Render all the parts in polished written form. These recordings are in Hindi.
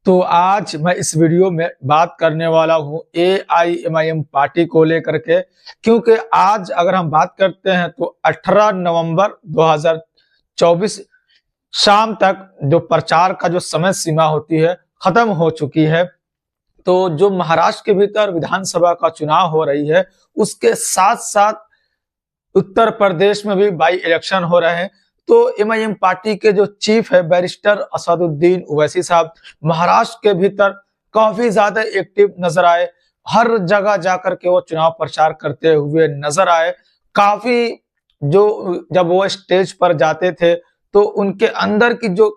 तो आज मैं इस वीडियो में बात करने वाला हूं एआईएमआईएम पार्टी को लेकर के, क्योंकि आज अगर हम बात करते हैं तो 18 नवंबर 2024 शाम तक जो प्रचार का जो समय सीमा होती है खत्म हो चुकी है। तो जो महाराष्ट्र के भीतर विधानसभा का चुनाव हो रही है, उसके साथ साथ उत्तर प्रदेश में भी बाई इलेक्शन हो रहे हैं। तो एमआईएम पार्टी के जो चीफ है बैरिस्टर असदुद्दीन ओवैसी साहब महाराष्ट्र के भीतर काफी ज्यादा एक्टिव नजर आए। हर जगह जाकर के वो चुनाव प्रचार करते हुए नजर आए। काफी जो जब वो स्टेज पर जाते थे तो उनके अंदर की जो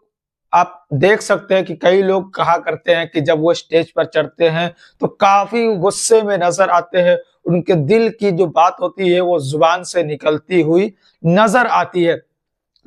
आप देख सकते हैं कि कई लोग कहा करते हैं कि जब वो स्टेज पर चढ़ते हैं तो काफी गुस्से में नजर आते हैं। उनके दिल की जो बात होती है वो जुबान से निकलती हुई नजर आती है।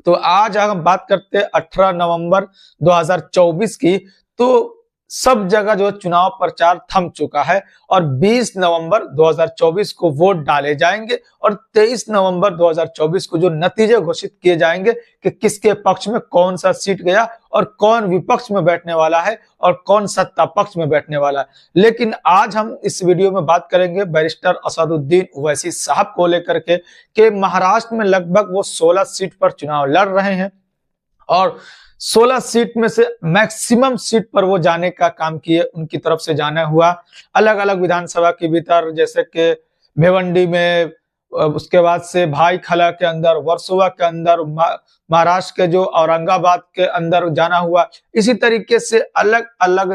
तो आज हम बात करते हैं 18 नवंबर 2024 की। तो सब जगह जो चुनाव प्रचार थम चुका है और 20 नवंबर 2024 को वोट डाले जाएंगे और 23 नवंबर 2024 को जो नतीजे घोषित किए जाएंगे कि किसके पक्ष में कौन सा सीट गया और कौन विपक्ष में बैठने वाला है और कौन सत्ता पक्ष में बैठने वाला है। लेकिन आज हम इस वीडियो में बात करेंगे बैरिस्टर असदुद्दीन ओवैसी साहब को लेकर के कि महाराष्ट्र में लगभग वो 16 सीट पर चुनाव लड़ रहे हैं और 16 सीट में से मैक्सिमम सीट पर वो जाने का काम किए। उनकी तरफ से जाना हुआ अलग अलग विधानसभा के भीतर, जैसे कि भिवंडी में, उसके बाद से भाईखला के अंदर, वर्सोवा के अंदर, महाराष्ट्र के जो औरंगाबाद के अंदर जाना हुआ। इसी तरीके से अलग अलग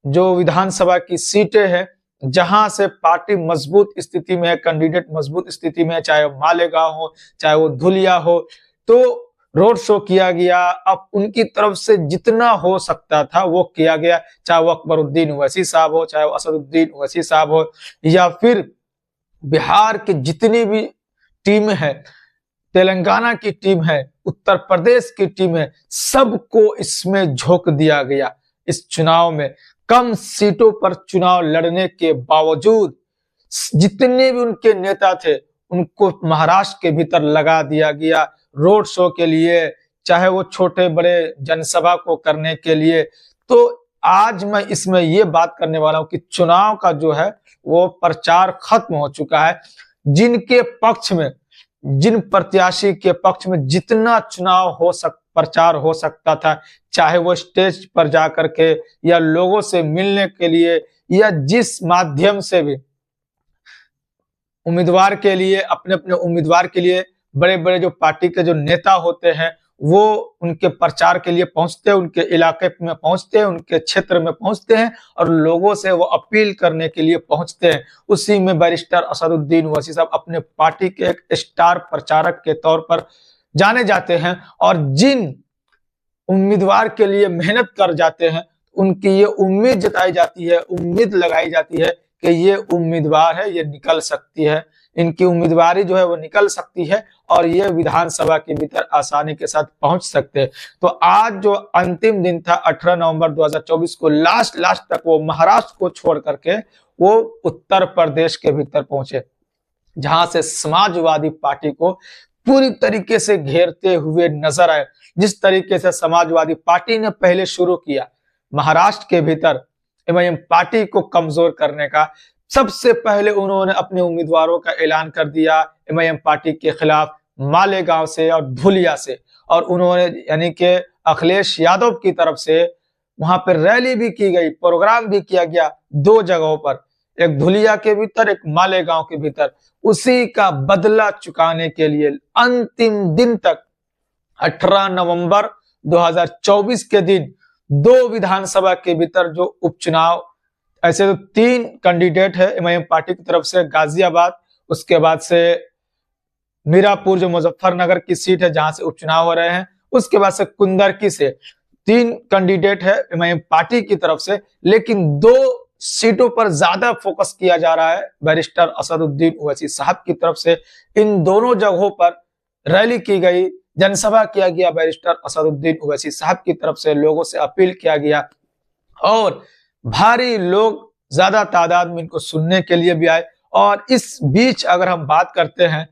जो विधानसभा की सीटें हैं जहां से पार्टी मजबूत स्थिति में है, कैंडिडेट मजबूत स्थिति में है, चाहे वो मालेगांव हो चाहे वो धुलिया हो, तो रोड शो किया गया। अब उनकी तरफ से जितना हो सकता था वो किया गया, चाहे वो अकबरुद्दीन ओवैसी साहब हो, चाहे वो असदुद्दीन ओवैसी साहब हो, या फिर बिहार की जितनी भी टीम है, तेलंगाना की टीम है, उत्तर प्रदेश की टीम है, सबको इसमें झोंक दिया गया। इस चुनाव में कम सीटों पर चुनाव लड़ने के बावजूद जितने भी उनके नेता थे उनको महाराष्ट्र के भीतर लगा दिया गया रोड शो के लिए, चाहे वो छोटे बड़े जनसभा को करने के लिए। तो आज मैं इसमें ये बात करने वाला हूं कि चुनाव का जो है वो प्रचार खत्म हो चुका है। जिनके पक्ष में, जिन प्रत्याशी के पक्ष में जितना प्रचार हो सकता था, चाहे वो स्टेज पर जाकर के या लोगों से मिलने के लिए या जिस माध्यम से भी उम्मीदवार के लिए, अपने अपने उम्मीदवार के लिए बड़े बड़े जो पार्टी के जो नेता होते हैं वो उनके प्रचार के लिए पहुंचते हैं, उनके इलाके में पहुंचते हैं, उनके क्षेत्र में पहुंचते हैं और लोगों से वो अपील करने के लिए पहुंचते हैं। उसी में बैरिस्टर असदुद्दीन ओवैसी साहब अपने पार्टी के एक स्टार प्रचारक के तौर पर जाने जाते हैं और जिन उम्मीदवार के लिए मेहनत कर जाते हैं उनकी ये उम्मीद जताई जाती है, उम्मीद लगाई जाती है कि ये उम्मीदवार है, ये निकल सकती है, इनकी उम्मीदवारी जो है वो निकल सकती है और ये विधानसभा के भीतर आसानी के साथ पहुंच सकते हैं। तो आज जो अंतिम दिन था 18 नवंबर 2024 को, लास्ट तक वो महाराष्ट्र को छोड़ करके वो उत्तर प्रदेश के भीतर पहुंचे, जहां से समाजवादी पार्टी को पूरी तरीके से घेरते हुए नजर आए। जिस तरीके से समाजवादी पार्टी ने पहले शुरू किया महाराष्ट्र के भीतर एमआईएम पार्टी को कमजोर करने का, सबसे पहले उन्होंने अपने उम्मीदवारों का ऐलान कर दिया एमआईएम पार्टी के खिलाफ मालेगांव से और धुलिया से, और उन्होंने यानी कि अखिलेश यादव की तरफ से वहां पर रैली भी की गई, प्रोग्राम भी किया गया दो जगहों पर, एक धुलिया के भीतर, एक मालेगांव के भीतर। उसी का बदला चुकाने के लिए अंतिम दिन तक 18 नवंबर 2024 के दिन दो विधानसभा के भीतर जो उपचुनाव, ऐसे तो 3 कैंडिडेट है एमआईएम पार्टी की तरफ से, गाजियाबाद, उसके बाद से मीरापुर जो मुजफ्फरनगर की सीट है जहां से उपचुनाव हो रहे हैं, उसके बाद से कुंदरकी से 3 कैंडिडेट है एमआईएम पार्टी की तरफ से। लेकिन 2 सीटों पर ज्यादा फोकस किया जा रहा है बैरिस्टर असदुद्दीन ओवैसी साहब की तरफ से। इन दोनों जगहों पर रैली की गई, जनसभा किया गया बैरिस्टर असदुद्दीन ओवैसी साहब की तरफ से, लोगों से अपील किया गया और भारी लोग ज्यादा तादाद में इनको सुनने के लिए भी आए। और इस बीच अगर हम बात करते हैं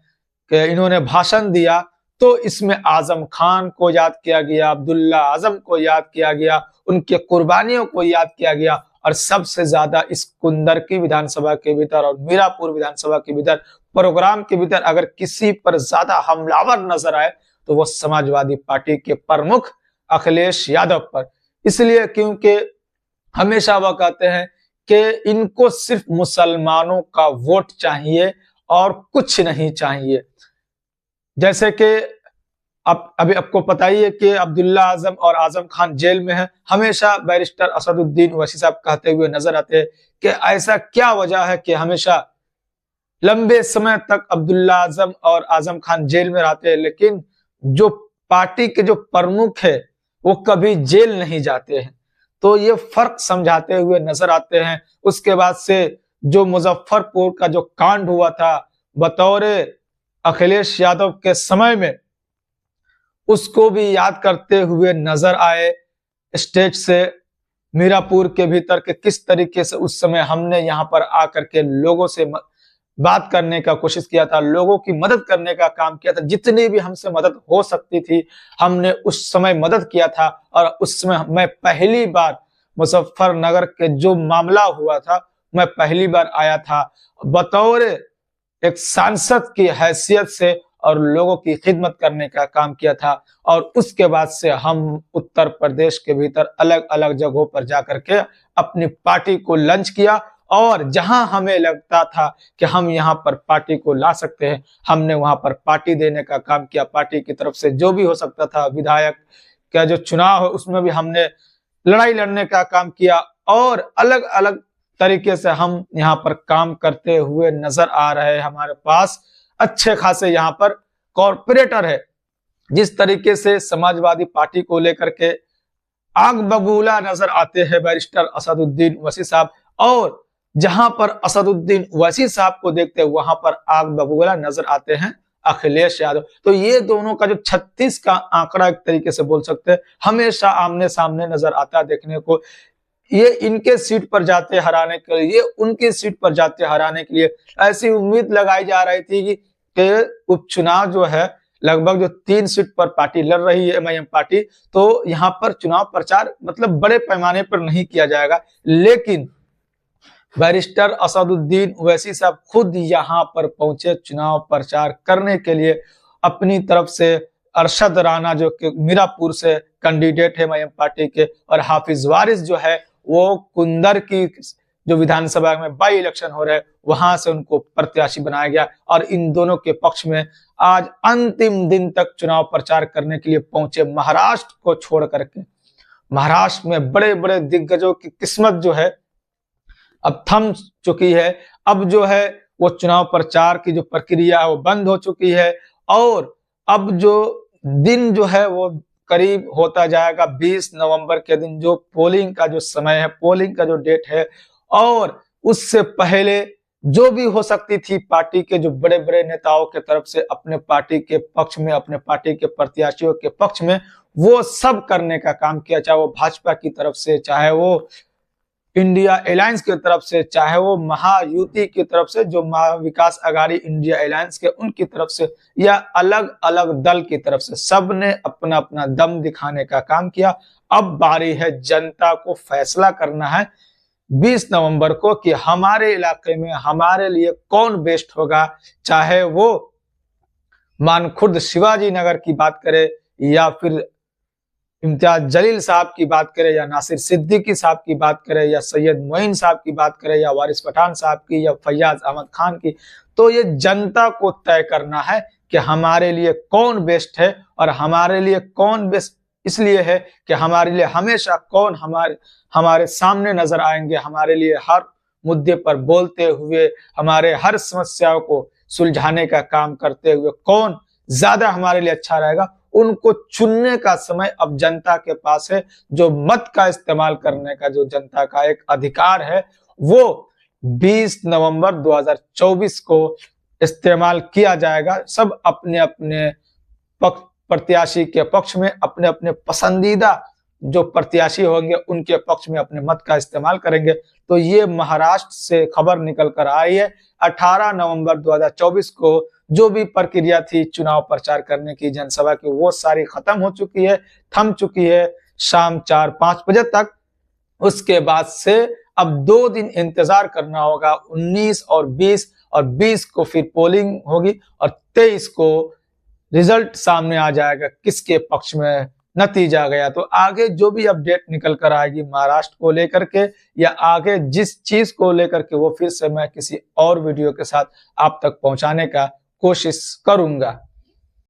कि इन्होंने भाषण दिया तो इसमें आजम खान को याद किया गया, अब्दुल्ला आजम को याद किया गया, उनके कुर्बानियों को याद किया गया और सबसे ज्यादा इस कुंदरकी विधानसभा के भीतर और मीरापुर विधानसभा के भीतर प्रोग्राम के भीतर अगर किसी पर ज्यादा हमलावर नजर आए तो वो समाजवादी पार्टी के प्रमुख अखिलेश यादव पर। इसलिए क्योंकि हमेशा वह कहते हैं कि इनको सिर्फ मुसलमानों का वोट चाहिए और कुछ नहीं चाहिए। जैसे कि अभी आपको पता ही है कि अब्दुल्ला आजम और आजम खान जेल में है। हमेशा बैरिस्टर असदुद्दीन ओवैसी साहब कहते हुए नजर आते हैं कि ऐसा क्या वजह है कि हमेशा लंबे समय तक अब्दुल्ला आजम और आजम खान जेल में रहते हैं, लेकिन जो पार्टी के जो प्रमुख है वो कभी जेल नहीं जाते हैं। तो ये फर्क समझाते हुए नजर आते हैं। उसके बाद से जो मुजफ्फरपुर का जो कांड हुआ था बतौर अखिलेश यादव के समय में, उसको भी याद करते हुए नजर आए स्टेज से मीरापुर के भीतर के किस तरीके से उस समय हमने यहाँ पर आकर के लोगों से बात करने का कोशिश किया था, लोगों की मदद करने का काम किया था। जितनी भी हमसे मदद हो सकती थी हमने उस समय मदद किया था। और उस समय मैं पहली बार मुजफ्फरनगर के जो मामला हुआ था मैं पहली बार आया था बतौर एक सांसद की हैसियत से और लोगों की खिदमत करने का काम किया था। और उसके बाद से हम उत्तर प्रदेश के भीतर अलग अलग जगहों पर जाकर के अपनी पार्टी को लॉन्च किया और जहां हमें लगता था कि हम यहां पर पार्टी को ला सकते हैं हमने वहां पर पार्टी देने का काम किया। पार्टी की तरफ से जो भी हो सकता था, विधायक का जो चुनाव है उसमें भी हमने लड़ाई लड़ने का काम किया और अलग अलग तरीके से हम यहाँ पर काम करते हुए नजर आ रहे हैं। हमारे पास अच्छे खासे यहाँ पर कॉर्पोरेटर है। जिस तरीके से समाजवादी पार्टी को लेकर के आग बबूला नजर आते हैं बैरिस्टर असदुद्दीन ओवैसी साहब, और जहां पर असदुद्दीन ओवैसी साहब को देखते हैं वहां पर आग बबूला नजर आते हैं अखिलेश यादव। तो ये दोनों का जो 36 का आंकड़ा एक तरीके से बोल सकते हैं हमेशा आमने सामने नजर आता है देखने को। ये इनके सीट पर जाते हराने के लिए, ये उनकी सीट पर जाते हराने के लिए। ऐसी उम्मीद लगाई जा रही थी कि उपचुनाव जो है लगभग जो 3 सीट पर पार्टी लड़ रही है एमआईएम पार्टी, तो यहाँ पर चुनाव प्रचार मतलब बड़े पैमाने पर नहीं किया जाएगा। लेकिन बैरिस्टर असदुद्दीन ओवैसी साहब खुद यहाँ पर पहुंचे चुनाव प्रचार करने के लिए। अपनी तरफ से अरशद राना जो कि मीरापुर से कैंडिडेट है एमआईएम पार्टी के, और हाफिज वारिस जो है वो कुंदर की जो विधानसभा में बाई इलेक्शन हो रहे हैं वहां से उनको प्रत्याशी बनाया गया। और इन दोनों के पक्ष में आज अंतिम दिन तक चुनाव प्रचार करने के लिए पहुंचे। महाराष्ट्र को छोड़ करके महाराष्ट्र में बड़े बड़े दिग्गजों की किस्मत जो है अब थम चुकी है। अब जो है वो चुनाव प्रचार की जो प्रक्रिया है वो बंद हो चुकी है और अब जो दिन जो है वो करीब होता जाएगा 20 नवंबर के दिन, जो पोलिंग का जो समय है, पोलिंग का जो डेट है। और उससे पहले जो भी हो सकती थी पार्टी के जो बड़े बड़े नेताओं के तरफ से अपने पार्टी के पक्ष में, अपने पार्टी के प्रत्याशियों के पक्ष में, वो सब करने का काम किया। चाहे वो भाजपा की तरफ से, चाहे वो इंडिया अलायंस की तरफ से, चाहे वो महायुति की तरफ से जो महाविकास अघाड़ी इंडिया अलायंस के उनकी तरफ से, या अलग अलग दल की तरफ से, सबने अपना अपना दम दिखाने का काम किया। अब बारी है जनता को फैसला करना है 20 नवंबर को कि हमारे इलाके में हमारे लिए कौन बेस्ट होगा। चाहे वो मानखुर्द शिवाजी नगर की बात करे या फिर इम्तियाज जलील साहब की बात करें या नासिर सिद्दीकी साहब की बात करें या सैयद मोइन साहब की बात करें या वारिस पठान साहब की या फैयाज अहमद खान की, तो ये जनता को तय करना है कि हमारे लिए कौन बेस्ट है। और हमारे लिए कौन बेस्ट इसलिए है कि हमारे लिए हमेशा कौन हमारे सामने नजर आएंगे, हमारे लिए हर मुद्दे पर बोलते हुए, हमारे हर समस्याओं को सुलझाने का काम करते हुए कौन ज्यादा हमारे लिए अच्छा रहेगा, उनको चुनने का समय अब जनता के पास है। जो मत का इस्तेमाल करने का जो जनता का एक अधिकार है वो 20 नवंबर 2024 को इस्तेमाल किया जाएगा। सब अपने अपने प्रत्याशी के पक्ष में, अपने अपने पसंदीदा जो प्रत्याशी होंगे उनके पक्ष में अपने मत का इस्तेमाल करेंगे। तो ये महाराष्ट्र से खबर निकल कर आई है। 18 नवंबर 2024 को जो भी प्रक्रिया थी चुनाव प्रचार करने की, जनसभा की, वो सारी खत्म हो चुकी है, थम चुकी है। शाम 4-5 बजे तक। उसके बाद से अब 2 दिन इंतजार करना होगा, 19 और 20 को फिर पोलिंग होगी और 23 को रिजल्ट सामने आ जाएगा किसके पक्ष में नतीजा गया। तो आगे जो भी अपडेट निकल कर आएगी महाराष्ट्र को लेकर के या आगे जिस चीज को लेकर के, वो फिर से मैं किसी और वीडियो के साथ आप तक पहुंचाने का कोशिश करूंगा।